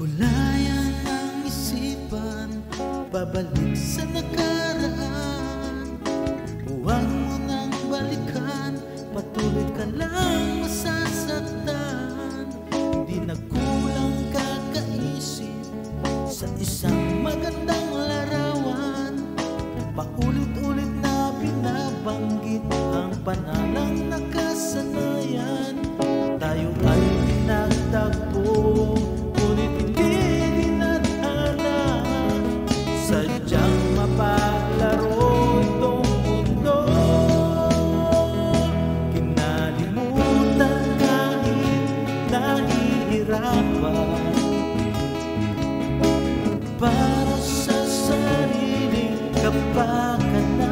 Gulayan ang isipan, babalik sa nakaraan. Huwag mo nang balikan, patuloy ka lang masasaktan. Hindi nagkulang kakaisip sa isang magandang larawan. Paulit-ulit na binabanggit ang panalang nakasanayan. Tayo ay pinagtagpo, ngunit hindi dinadhana. Sadyang mapalaro itong mundo. Kinalimutan kahit nahihirapan, para sa sariling kapakanan.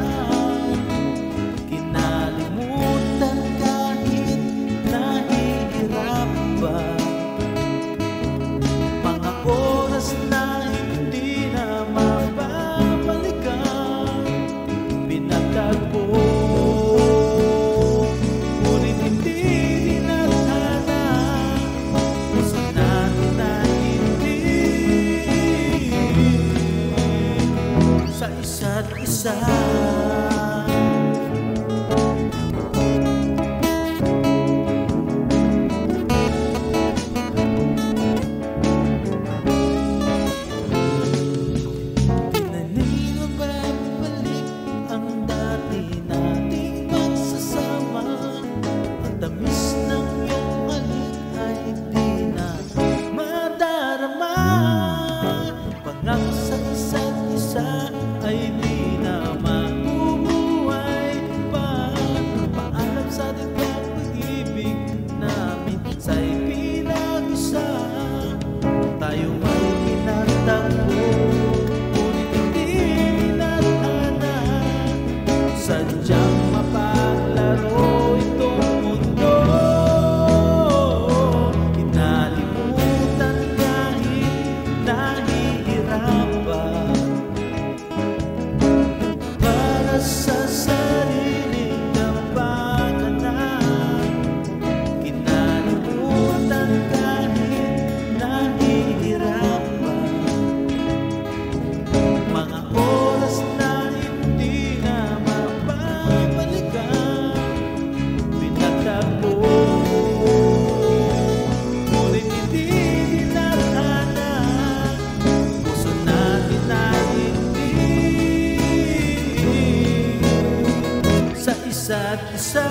Kinalimutan kahit nahihirapan, mga oras na hindi na mababalikan. Pinagtagpo, ngunit hindi dinadhana. Puso natin na hindi sa isa't isa. Ay di na mabubuhay pa. Paalam sa ating pag-ibig namin sa'y pinag-isa. Tayo ay pinagtagpo, ngunit hindi dinadhana. Sadyang mapaglaro itong mundo. Kinalimutan kahit nahihirapan, sa sariling kapakanan. Kinalimutan kahit nahihirapan, mga oras na hindi na mababalikan. Pinagtagpo, ngunit hindi dinadhana. Puso natin na sa isa't isa.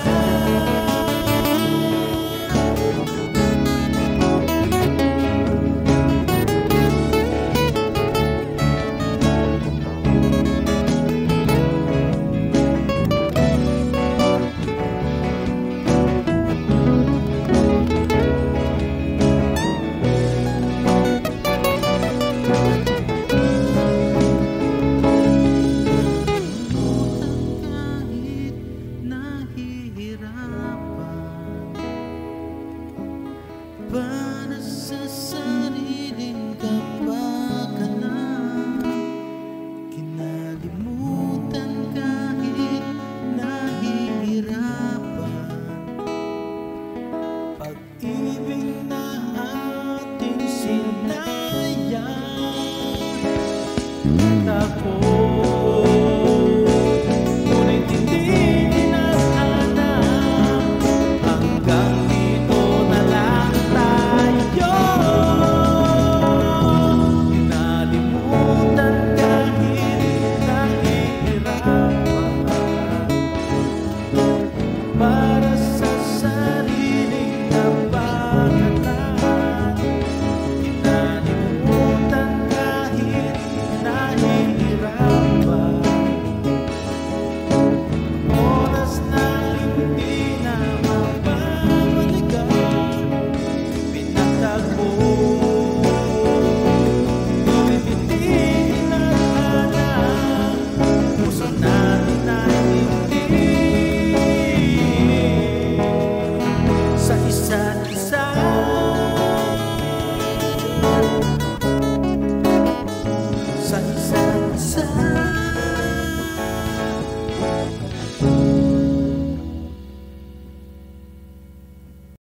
Para sa sariling kapakanan. Kinalimutan kahit nahihirapan, pag-ibig na ating sinayang.